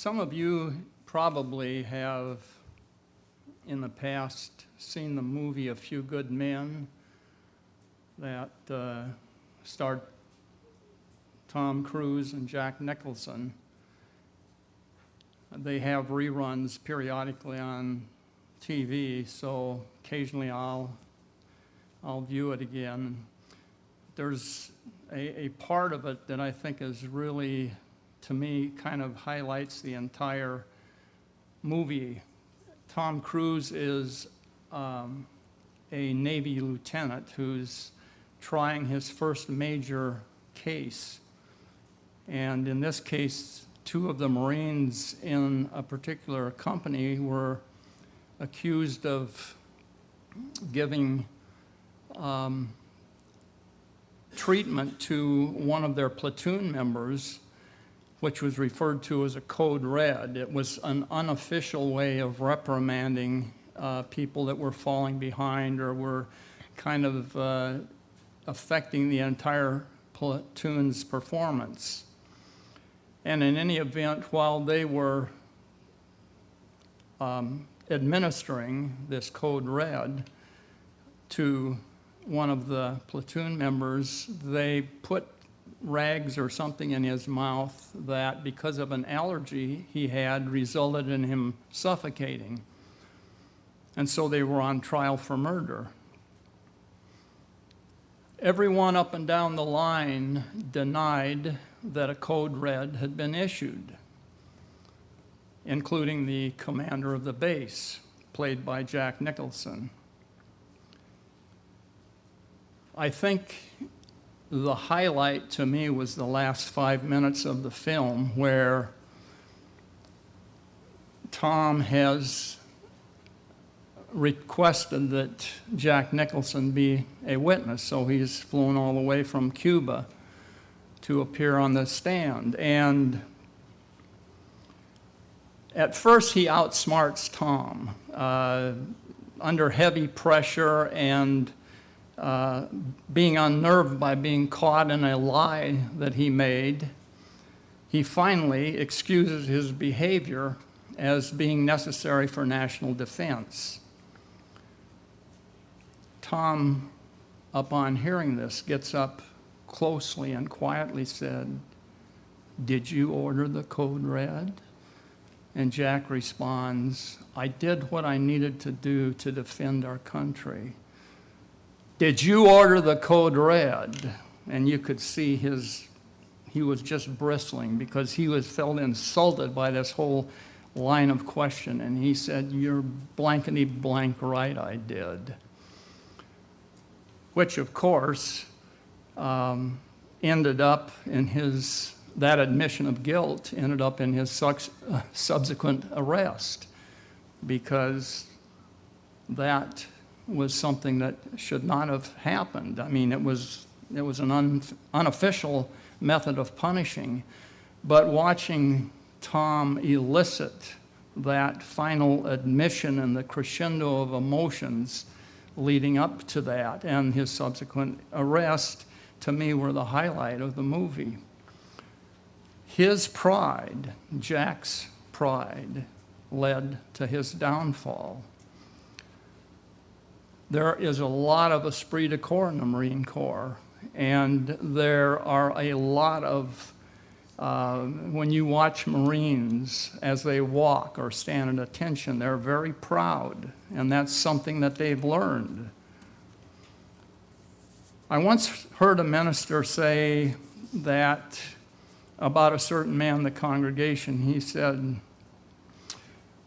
Some of you probably have in the past seen the movie A Few Good Men that starred Tom Cruise and Jack Nicholson. They have reruns periodically on TV, so occasionally I'll view it again. There's a part of it that I think is really, to me, kind of highlights the entire movie. Tom Cruise is a Navy lieutenant who's trying his first major case. And in this case, two of the Marines in a particular company were accused of giving treatment to one of their platoon members, which was referred to as a code red. It was an unofficial way of reprimanding people that were falling behind or were kind of affecting the entire platoon's performance. And in any event, while they were administering this code red to one of the platoon members, they put rags or something in his mouth that, because of an allergy he had, resulted in him suffocating. And so they were on trial for murder. Everyone up and down the line denied that a code red had been issued, including the commander of the base, played by Jack Nicholson. I think the highlight to me was the last 5 minutes of the film, where Tom has requested that Jack Nicholson be a witness, so he's flown all the way from Cuba to appear on the stand. And at first he outsmarts Tom under heavy pressure and being unnerved by being caught in a lie that he made. He finally excuses his behavior as being necessary for national defense. Tom, upon hearing this, gets up closely and quietly said, "Did you order the code red?" And Jack responds, "I did what I needed to do to defend our country." "Did you order the code red?" And you could see he was just bristling because he felt insulted by this whole line of question. And he said, "You're blankety blank right, I did." Which, of course, ended up in that admission of guilt ended up in his subsequent arrest, because that was something that should not have happened. I mean, it was an unofficial method of punishing, but watching Tom elicit that final admission and the crescendo of emotions leading up to that and his subsequent arrest, to me, were the highlight of the movie. His pride, Jack's pride, led to his downfall. There is a lot of esprit de corps in the Marine Corps, and there are a lot of, when you watch Marines as they walk or stand at attention, they're very proud, and that's something that they've learned. I once heard a minister say that about a certain man in the congregation. He said,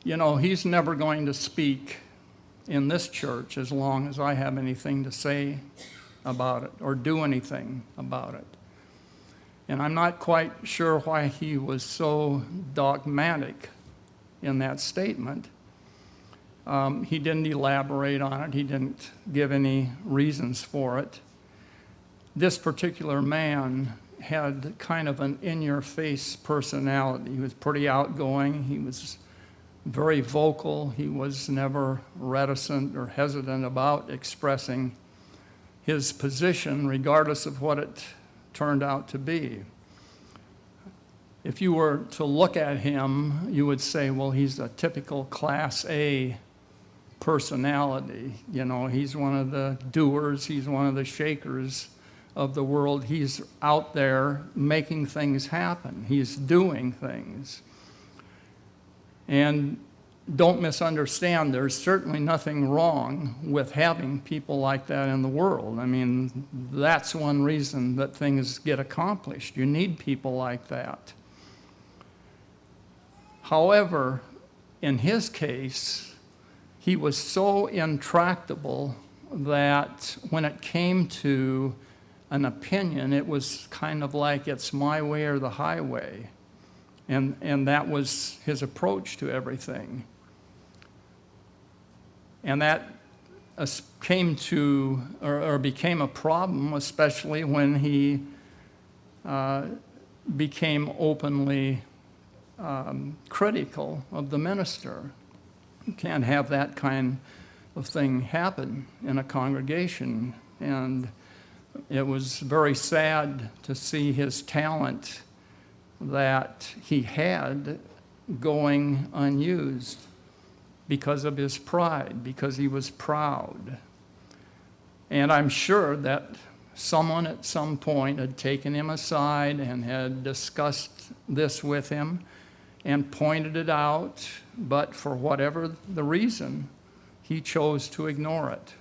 "You know, he's never going to speak in this church as long as I have anything to say about it or do anything about it." And I'm not quite sure why he was so dogmatic in that statement. He didn't elaborate on it. He didn't give any reasons for it. This particular man had kind of an in-your-face personality. He was pretty outgoing. He was very vocal. He was never reticent or hesitant about expressing his position, regardless of what it turned out to be. if you were to look at him, you would say, well, he's a typical Class A personality. You know, he's one of the doers, he's one of the shakers of the world. He's out there making things happen. He's doing things. And don't misunderstand, there's certainly nothing wrong with having people like that in the world. I mean, that's one reason that things get accomplished. You need people like that. However, in his case, he was so intractable that when it came to an opinion, it was kind of like it's my way or the highway. And that was his approach to everything. And that came to, or became a problem, especially when he became openly critical of the minister. You can't have that kind of thing happen in a congregation. And it was very sad to see his talent that he had going unused because of his pride, because he was proud. And I'm sure that someone at some point had taken him aside and had discussed this with him and pointed it out, but for whatever the reason, he chose to ignore it.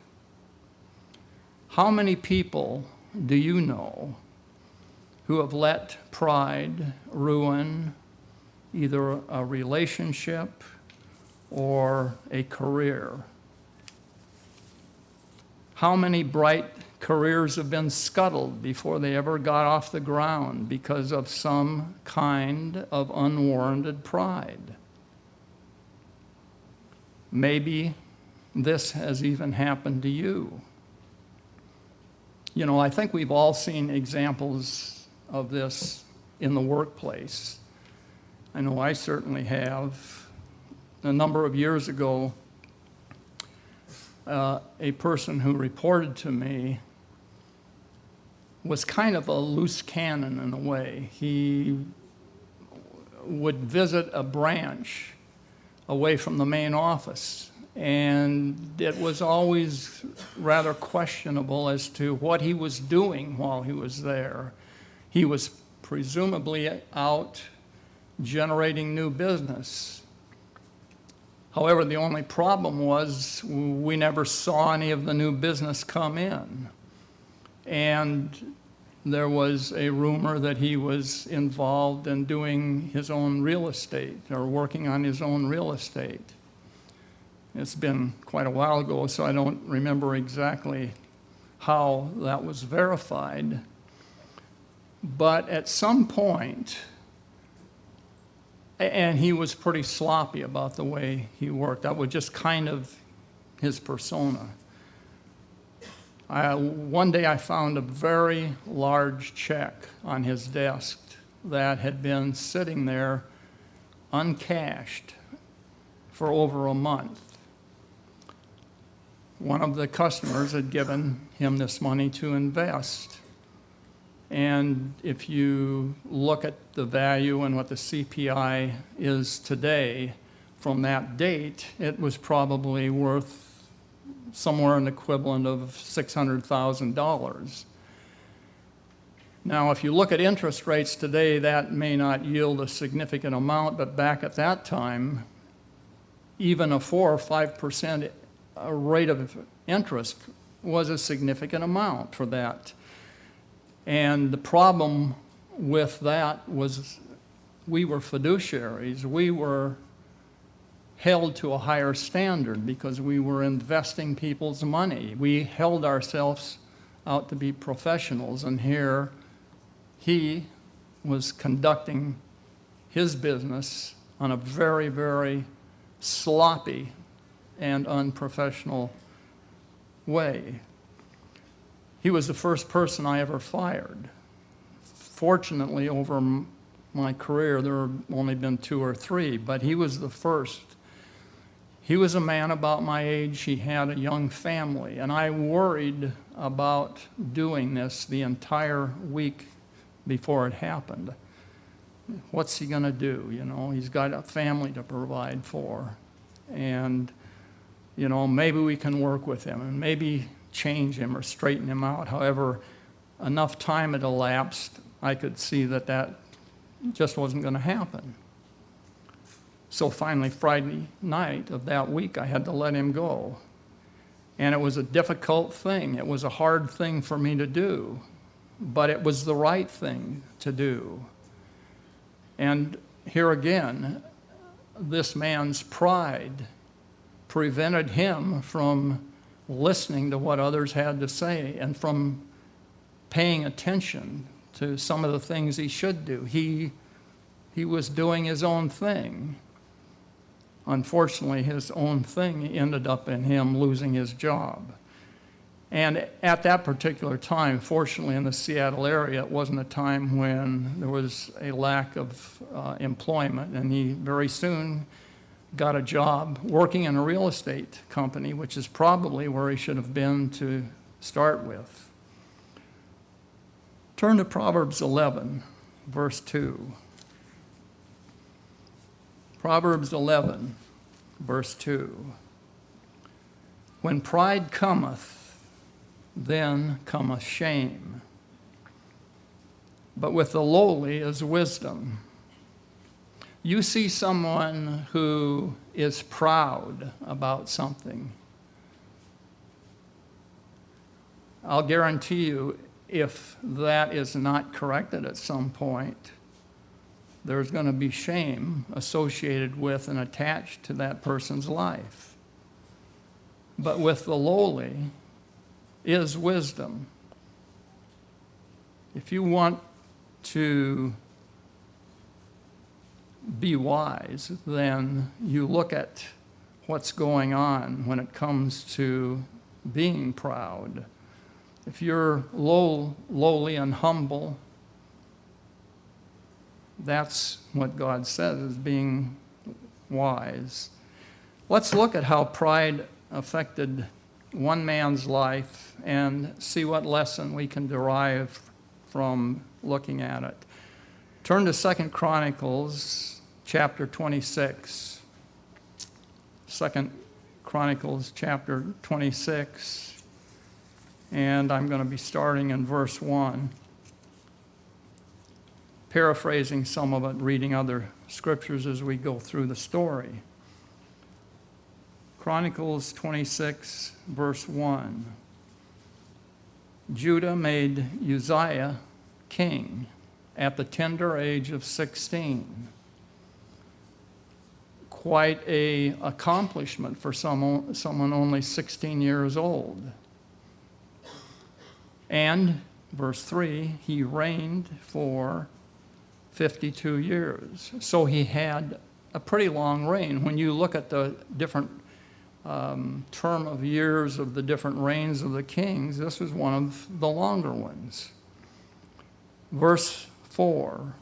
How many people do you know who have let pride ruin either a relationship or a career? How many bright careers have been scuttled before they ever got off the ground because of some kind of unwarranted pride? Maybe this has even happened to you. You know, I think we've all seen examples of this in the workplace. I know I certainly have. A number of years ago, a person who reported to me was kind of a loose cannon in a way. He would visit a branch away from the main office, and it was always rather questionable as to what he was doing while he was there. He was presumably out generating new business. However, the only problem was we never saw any of the new business come in. And there was a rumor that he was involved in doing his own real estate or working on his own real estate. It's been quite a while ago, so I don't remember exactly how that was verified. But at some point, and he was pretty sloppy about the way he worked. That was just kind of his persona. One day I found a very large check on his desk that had been sitting there uncashed for over a month. One of the customers had given him this money to invest. And if you look at the value and what the CPI is today, from that date, it was probably worth somewhere in the equivalent of $600,000. Now, if you look at interest rates today, that may not yield a significant amount, but back at that time, even a 4 or 5% rate of interest was a significant amount for that. And the problem with that was we were fiduciaries. We were held to a higher standard because we were investing people's money. We held ourselves out to be professionals, and here he was conducting his business on a very, very sloppy and unprofessional way. He was the first person I ever fired. Fortunately, over my career, there have only been 2 or 3, but he was the first. He was a man about my age. He had a young family, and I worried about doing this the entire week before it happened. What's he going to do? He's got a family to provide for. And, maybe we can work with him and maybe change him or straighten him out. However, enough time had elapsed, I could see that just wasn't going to happen. So finally, Friday night of that week, I had to let him go. And it was a difficult thing. It was a hard thing for me to do, but it was the right thing to do. And here again, this man's pride prevented him from listening to what others had to say and from paying attention to some of the things he should do. He was doing his own thing. Unfortunately, his own thing ended up in him losing his job. And at that particular time, fortunately in the Seattle area, it wasn't a time when there was a lack of employment, and he very soon got a job working in a real estate company, which is probably where he should have been to start with. Turn to Proverbs 11, verse 2. Proverbs 11, verse 2. When pride cometh, then cometh shame, but with the lowly is wisdom. You see someone who is proud about something, I'll guarantee you, if that is not corrected at some point, there's going to be shame associated with and attached to that person's life. But with the lowly is wisdom. If you want to be wise, then you look at what's going on when it comes to being proud. If you're lowly and humble, that's what God says is being wise. Let's look at how pride affected one man's life and see what lesson we can derive from looking at it. Turn to 2 Chronicles chapter 26. 2 Chronicles chapter 26. And I'm going to be starting in verse 1. Paraphrasing some of it, reading other scriptures as we go through the story. Chronicles 26, verse 1. Judah made Uzziah king at the tender age of 16. Quite an accomplishment for someone only 16 years old. And, verse 3, he reigned for 52 years. So he had a pretty long reign. When you look at the different term of years of the different reigns of the kings, this was one of the longer ones. Verse 4,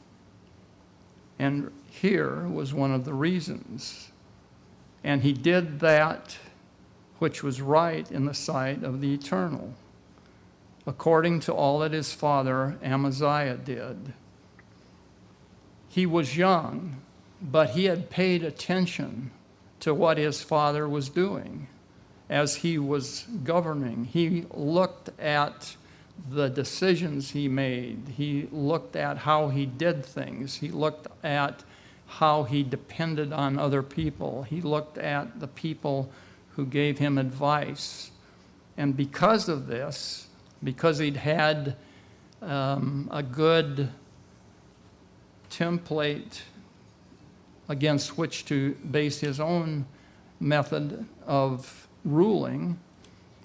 and here was one of the reasons. And he did that which was right in the sight of the Eternal, according to all that his father Amaziah did. He was young, but he had paid attention to what his father was doing as he was governing. He looked at the decisions he made. He looked at how he did things. He looked at how he depended on other people. He looked at the people who gave him advice. And because of this, because he'd had a good template against which to base his own method of ruling,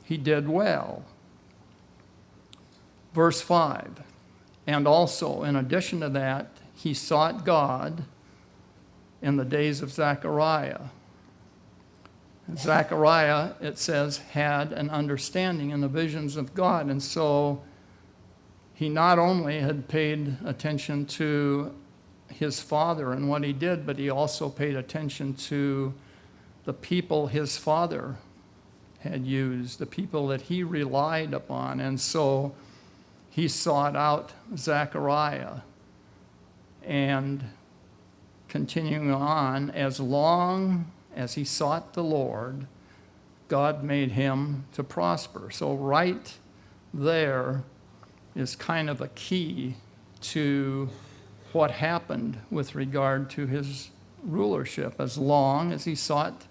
he did well. Verse 5, and also, in addition to that, he sought God in the days of Zechariah. Zechariah, it says, had an understanding in the visions of God, and so he not only had paid attention to his father and what he did, but he also paid attention to the people his father had used, the people that he relied upon. And so he sought out Zechariah. And continuing on, as long as he sought the Lord, God made him to prosper. So right there is kind of a key to what happened with regard to his rulership. As long as he sought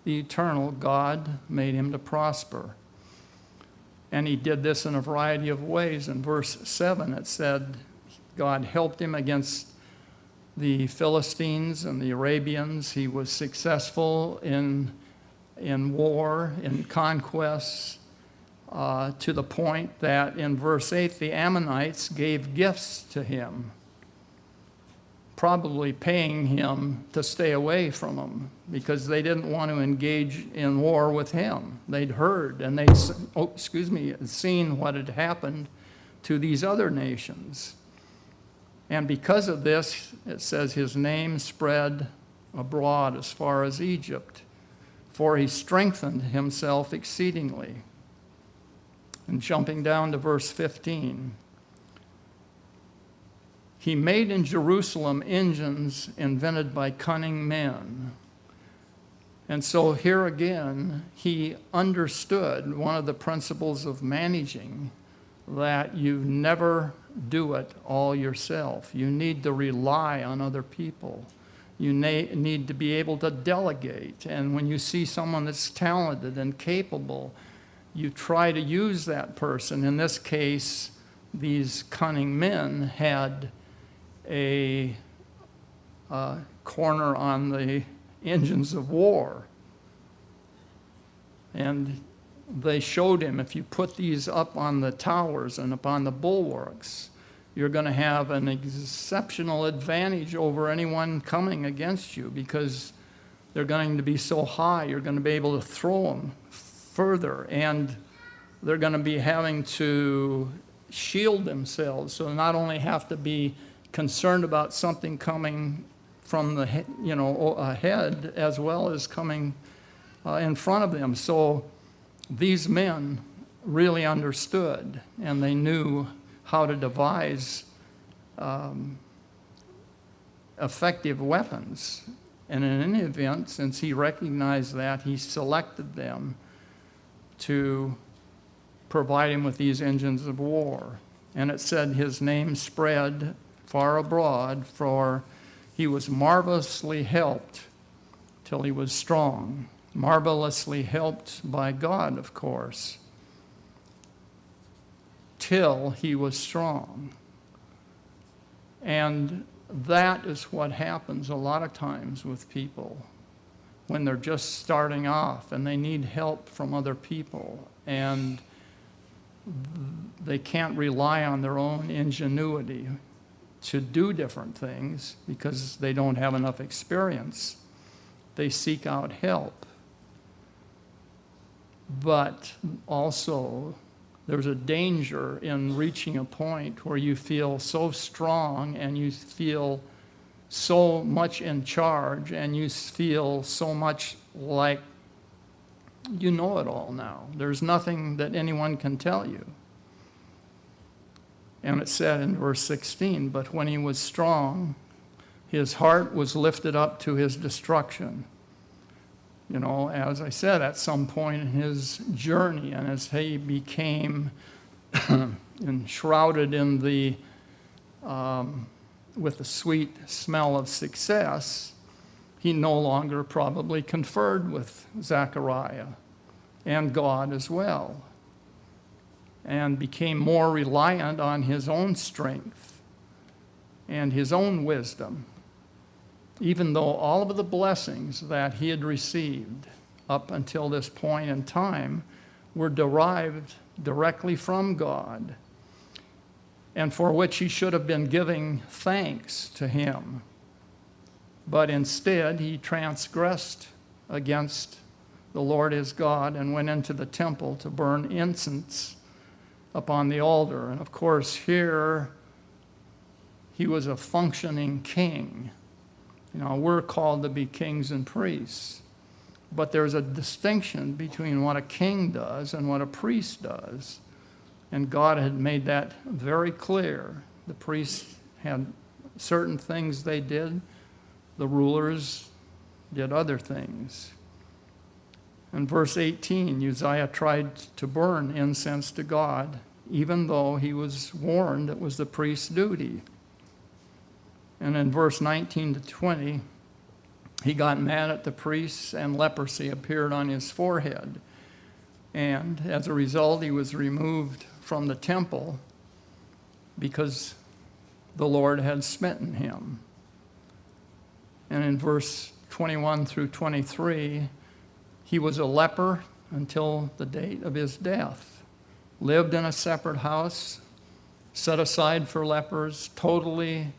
the eternal, God made him to prosper. And he did this in a variety of ways. In verse 7, it said God helped him against the Philistines and the Arabians. He was successful in war, in conquests, to the point that in verse 8, the Ammonites gave gifts to him, probably paying him to stay away from them because they didn't want to engage in war with him. They'd heard and they'd seen what had happened to these other nations. And because of this, it says his name spread abroad as far as Egypt, for he strengthened himself exceedingly. And jumping down to verse 15, he made in Jerusalem engines invented by cunning men. And so here again, he understood one of the principles of managing, that you never do it all yourself. You need to rely on other people. You need to be able to delegate. And when you see someone that's talented and capable, you try to use that person. In this case, these cunning men had a corner on the engines of war. And they showed him, if you put these up on the towers and upon the bulwarks, you're going to have an exceptional advantage over anyone coming against you because they're going to be so high, you're going to be able to throw them further, and they're going to be having to shield themselves. So they not only have to be concerned about something coming from the ahead as well as coming in front of them. So these men really understood, and they knew how to devise effective weapons. And in any event, since he recognized that, he selected them to provide him with these engines of war. And it said his name spread far abroad, for he was marvelously helped till he was strong. Marvelously helped by God, of course, till he was strong. And that is what happens a lot of times with people when they're just starting off and they need help from other people and they can't rely on their own ingenuity to do different things because they don't have enough experience. They seek out help. But also, there's a danger in reaching a point where you feel so strong and you feel so much in charge and you feel so much like you know it all now. There's nothing that anyone can tell you. And it said in verse 16, but when he was strong, his heart was lifted up to his destruction. You know, as I said, at some point in his journey, and as he became enshrouded in the with the sweet smell of success, he no longer probably conferred with Zechariah and God as well, and became more reliant on his own strength and his own wisdom, even though all of the blessings that he had received up until this point in time were derived directly from God, and for which he should have been giving thanks to him. But instead, he transgressed against the Lord his God and went into the temple to burn incense upon the altar. And of course, here he was a functioning king. You know, we're called to be kings and priests. But there's a distinction between what a king does and what a priest does. And God had made that very clear. The priests had certain things they did, the rulers did other things. In verse 18, Uzziah tried to burn incense to God, even though he was warned it was the priest's duty. And in verse 19 to 20, he got mad at the priests, and leprosy appeared on his forehead. And as a result, he was removed from the temple because the Lord had smitten him. And in verse 21 through 23, he was a leper until the date of his death. Lived in a separate house, set aside for lepers, totally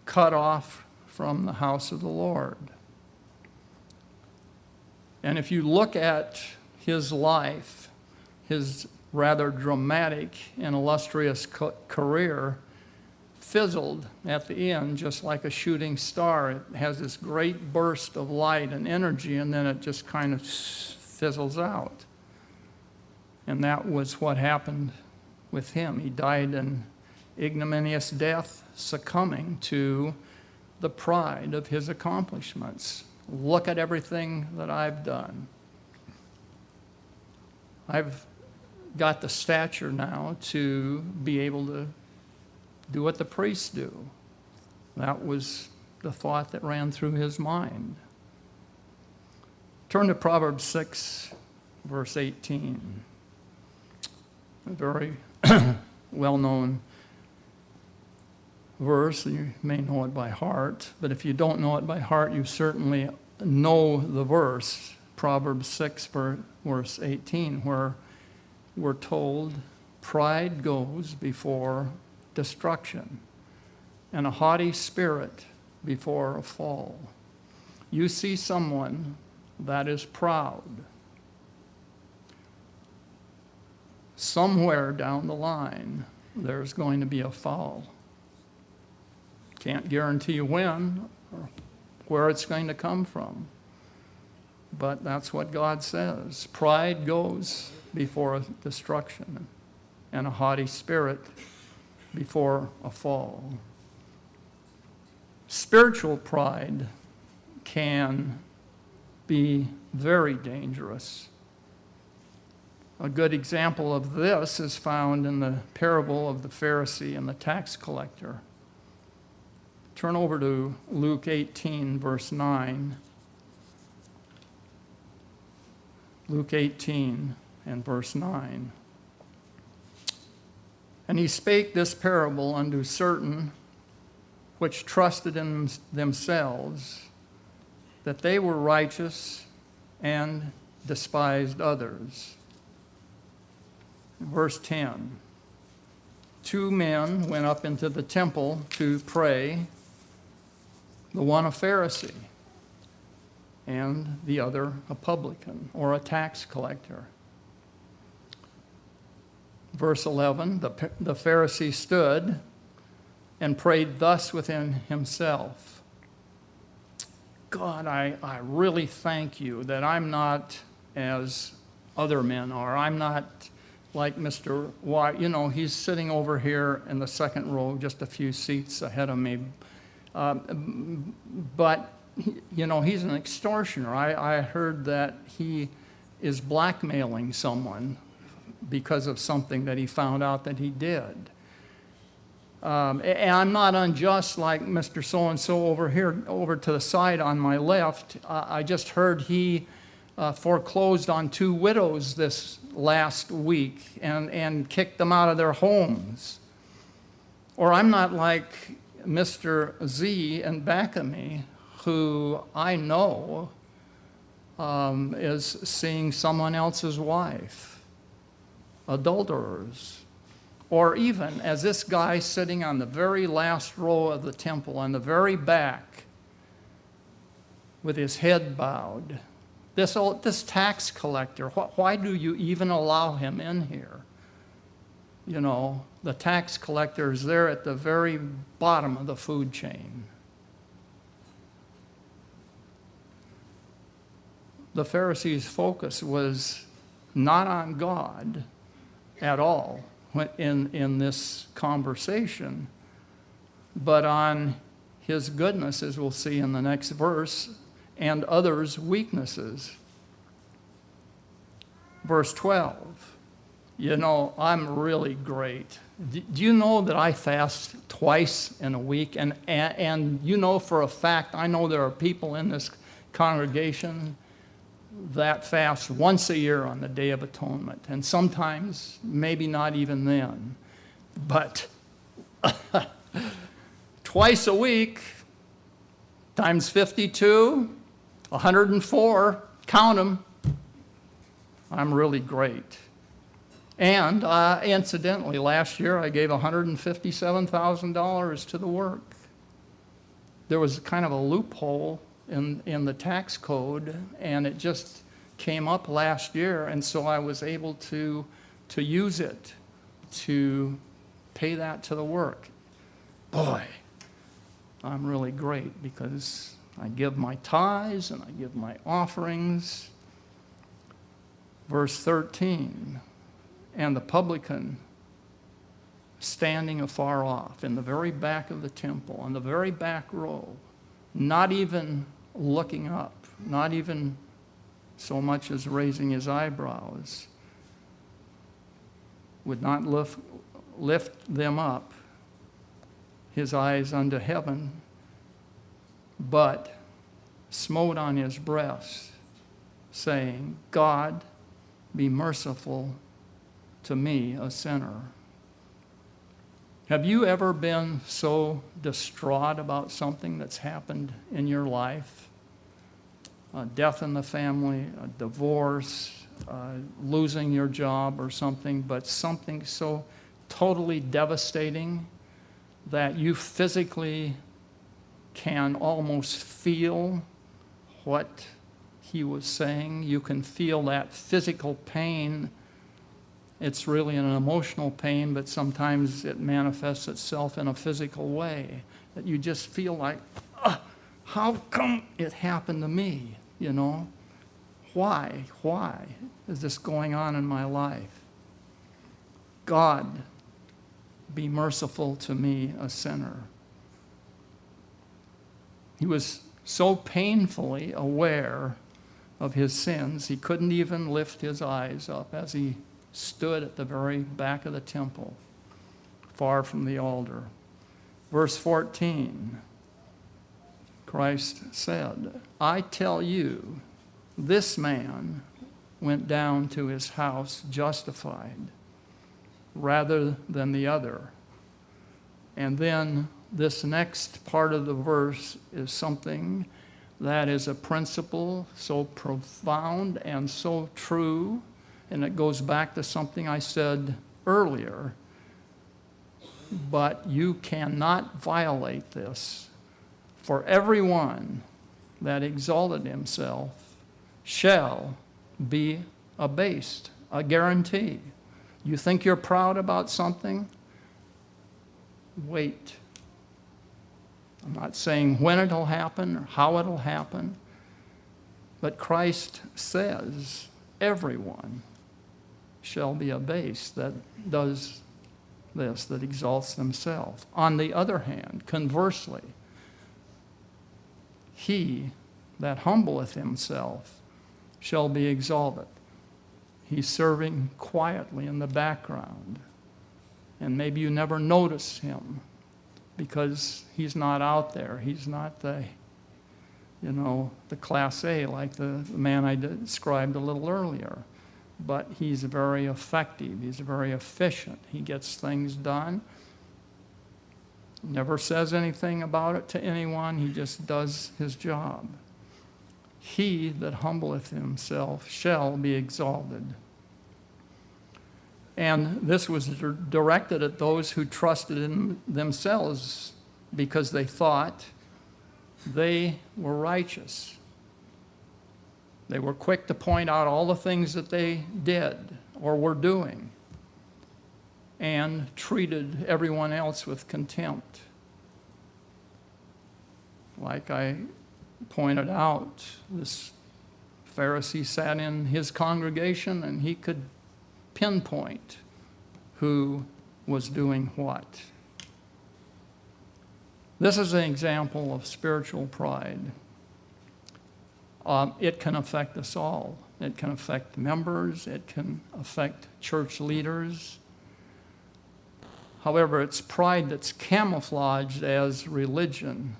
cut off from the house of the Lord. And if you look at his life, his rather dramatic and illustrious career fizzled at the end just like a shooting star. It has this great burst of light and energy, and then it just kind of fizzles out. And that was what happened with him. He died an ignominious death, succumbing to the pride of his accomplishments. Look at everything that I've done. I've got the stature now to be able to do what the priests do. That was the thought that ran through his mind. Turn to Proverbs 6, verse 18. A very well-known verse. You may know it by heart, but if you don't know it by heart, you certainly know the verse, Proverbs 6, verse 18, where we're told, pride goes before destruction, and a haughty spirit before a fall. You see someone that is proud, somewhere down the line, there's going to be a fall. Can't guarantee when or where it's going to come from, but that's what God says. Pride goes before destruction, and a haughty spirit before a fall. Spiritual pride can be very dangerous. A good example of this is found in the parable of the Pharisee and the tax collector. Turn over to Luke 18, verse 9. Luke 18 and verse 9. And he spake this parable unto certain which trusted in themselves that they were righteous and despised others. Verse 10. 2 men went up into the temple to pray, the one a Pharisee and the other a publican or a tax collector. Verse 11, the Pharisee stood and prayed thus within himself. God, I really thank you that I'm not as other men are. I'm not like Mr. White. You know, he's sitting over here in the second row, just a few seats ahead of me. But, you know, he's an extortioner. I heard that he is blackmailing someone because of something that he found out that he did. And I'm not unjust like Mr. So-and-so over here, over to the side on my left. I just heard he foreclosed on 2 widows this last week and kicked them out of their homes. Or I'm not like Mr. Z in back of me, who I know is seeing someone else's wife, adulterers. Or even as this guy sitting on the very last row of the temple, on the very back, with his head bowed. This tax collector, why do you even allow him in here? You know, the tax collector is there at the very bottom of the food chain. The Pharisees' focus was not on God at all in this conversation, but on his goodness, as we'll see in the next verse, and others' weaknesses. Verse 12, you know, I'm really great. Do you know that I fast twice in a week? And you know for a fact, I know there are people in this congregation that fast once a year on the Day of Atonement, and sometimes maybe not even then. But twice a week times 52, 104, count them. I'm really great. And incidentally, last year I gave $157,000 to the work. There was kind of a loophole in the tax code, and it just came up last year, and so I was able to use it to pay that to the work. Boy, I'm really great because I give my tithes and I give my offerings. Verse 13, and the publican standing afar off in the very back of the temple, on the very back row, not even looking up, not even so much as raising his eyebrows, would not lift them up, his eyes unto heaven, but smote on his breast, saying, God, be merciful to me, a sinner. Have you ever been so distraught about something that's happened in your life? A death in the family, a divorce, losing your job or something, but something so totally devastating that you physically can almost feel what he was saying. You can feel that physical pain. It's really an emotional pain, but sometimes it manifests itself in a physical way that you just feel like, how come it happened to me? You know, why is this going on in my life? God, be merciful to me, a sinner. He was so painfully aware of his sins, he couldn't even lift his eyes up as he stood at the very back of the temple, far from the altar. Verse 14, Christ said, I tell you, this man went down to his house justified rather than the other. And then this next part of the verse is something that is a principle so profound and so true, and it goes back to something I said earlier. But you cannot violate this. For everyone that exalted himself shall be abased, a guarantee. You think you're proud about something? Wait. I'm not saying when it'll happen or how it'll happen, but Christ says everyone shall be abased that does this, that exalts themselves. On the other hand, conversely, he that humbleth himself shall be exalted. He's serving quietly in the background, and maybe you never notice him because he's not out there. He's not the class A like the man I described a little earlier. But he's very effective. He's very efficient. He gets things done. Never says anything about it to anyone. He just does his job. He that humbleth himself shall be exalted. And this was directed at those who trusted in themselves because they thought they were righteous. They were quick to point out all the things that they did or were doing and treated everyone else with contempt. Like I pointed out, this Pharisee sat in his congregation and he could pinpoint who was doing what. This is an example of spiritual pride. It can affect us all. It can affect members. It can affect church leaders. However, it's pride that's camouflaged as religion,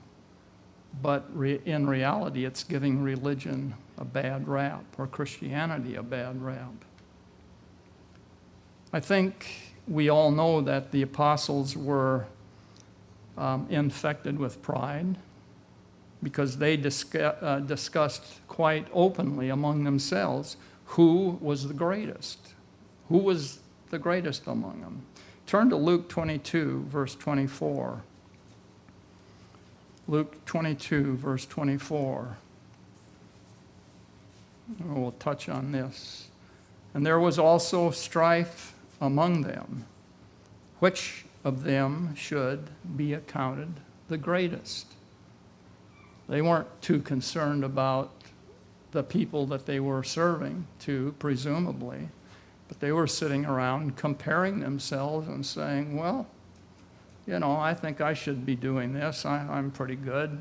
but in reality, it's giving religion a bad rap, or Christianity a bad rap. I think we all know that the apostles were infected with pride because they discussed quite openly among themselves who was the greatest. Who was the greatest among them? Turn to Luke 22, verse 24. Luke 22, verse 24. We'll touch on this. And there was also strife among them, which of them should be accounted the greatest. They weren't too concerned about the people that they were serving to, presumably, but they were sitting around comparing themselves and saying, well, you know, I think I should be doing this. I'm pretty good.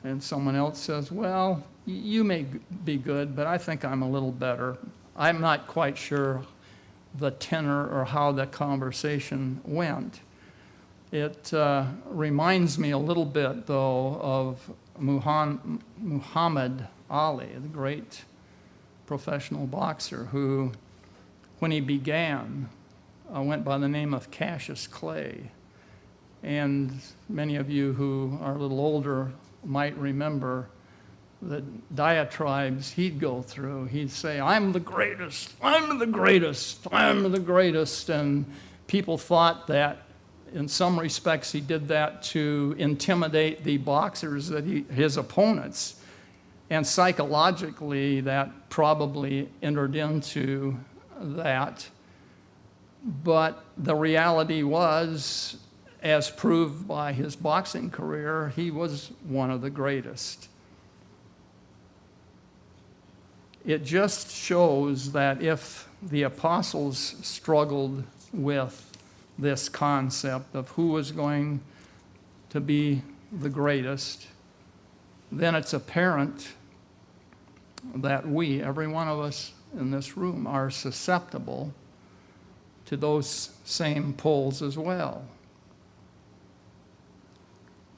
And someone else says, well, you may be good, but I think I'm a little better. I'm not quite sure the tenor or how the conversation went. It reminds me a little bit, though, of Muhammad Ali, the great professional boxer, who, when he began, went by the name of Cassius Clay. And many of you who are a little older might remember the diatribes he'd go through. He'd say, I'm the greatest, I'm the greatest, I'm the greatest. And people thought that in some respects he did that to intimidate the boxers, his opponents. And psychologically, that probably entered into that. But the reality was, as proved by his boxing career, he was one of the greatest. It just shows that if the apostles struggled with this concept of who was going to be the greatest, then it's apparent that we, every one of us in this room, are susceptible to those same pulls as well.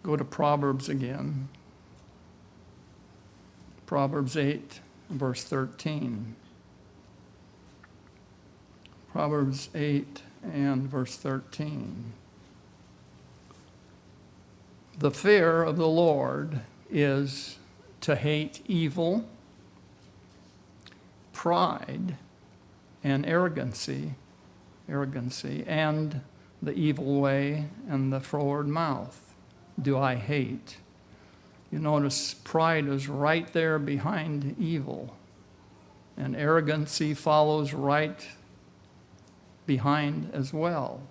Go to Proverbs again. Proverbs 8, verse 13. Proverbs 8 and verse 13. The fear of the Lord is to hate evil, pride, and arrogancy, and the evil way and the froward mouth do I hate. You notice pride is right there behind evil, and arrogancy follows right behind as well.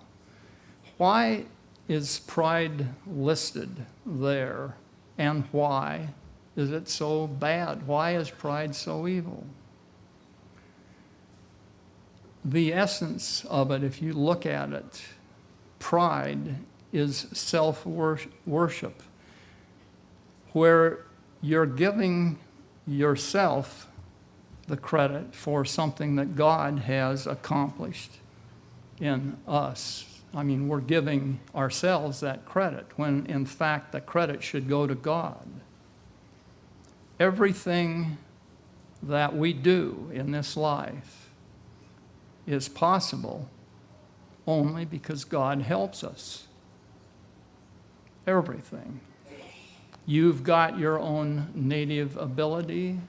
Why is pride listed there, and why is it so bad? Why is pride so evil? The essence of it, if you look at it, pride is self-worship, where you're giving yourself the credit for something that God has accomplished in us. I mean, we're giving ourselves that credit when, in fact, the credit should go to God. Everything that we do in this life is possible only because God helps us. Everything. You've got your own native ability,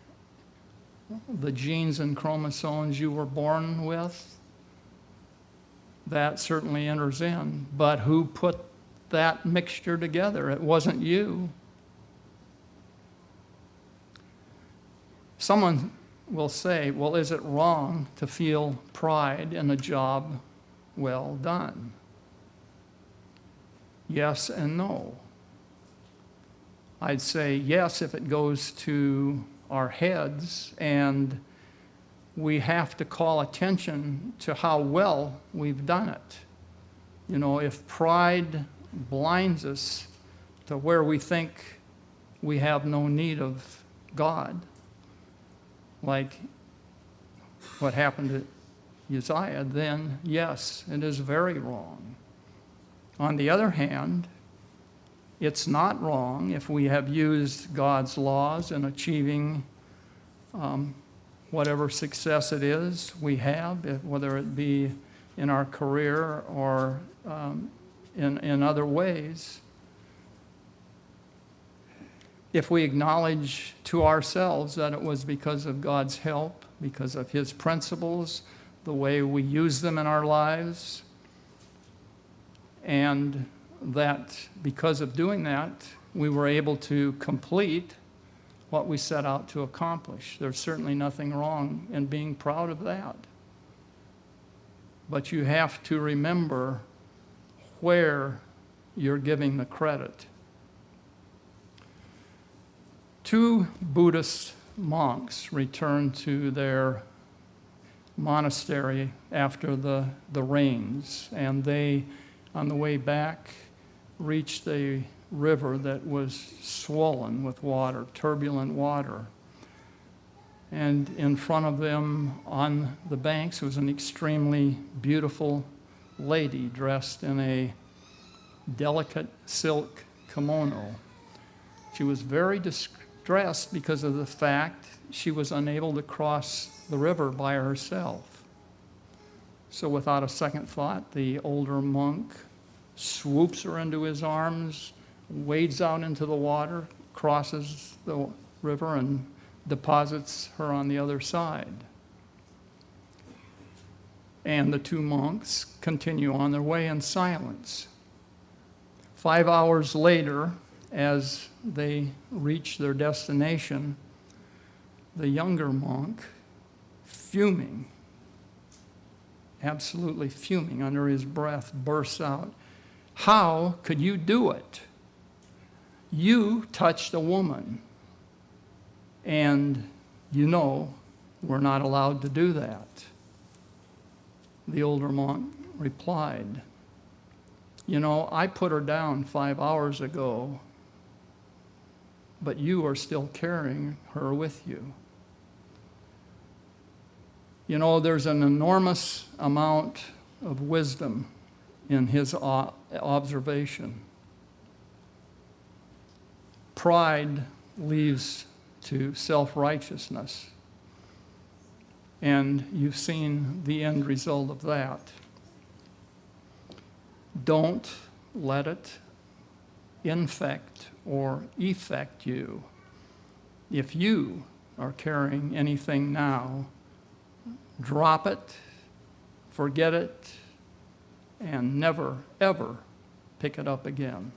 the genes and chromosomes you were born with. That certainly enters in. But who put that mixture together? It wasn't you. Someone will say, well, is it wrong to feel pride in a job well done? Yes and no. I'd say yes if it goes to our heads and we have to call attention to how well we've done it. You know, if pride blinds us to where we think we have no need of God, like what happened to Uzziah, then yes, it is very wrong. On the other hand, it's not wrong if we have used God's laws in achieving whatever success it is we have, whether it be in our career or in other ways. If we acknowledge to ourselves that it was because of God's help, because of His principles, the way we use them in our lives, and that because of doing that, we were able to complete what we set out to accomplish. There's certainly nothing wrong in being proud of that. But you have to remember where you're giving the credit. 2 Buddhist monks returned to their monastery after the rains, and they, on the way back, reached a river that was swollen with water, turbulent water. And in front of them on the banks was an extremely beautiful lady dressed in a delicate silk kimono. She was very distressed because of the fact she was unable to cross the river by herself. So without a second thought, the older monk swoops her into his arms, wades out into the water, crosses the river, and deposits her on the other side. And the 2 monks continue on their way in silence. 5 hours later, as they reach their destination, the younger monk, fuming, absolutely fuming under his breath, bursts out, "How could you do it? You touched a woman, and you know we're not allowed to do that." The older monk replied, "You know, I put her down 5 hours ago, but you are still carrying her with you." You know, there's an enormous amount of wisdom in his observation. Pride leads to self-righteousness, and you've seen the end result of that. Don't let it infect or effect you. If you are carrying anything now, drop it, forget it, and never, ever pick it up again.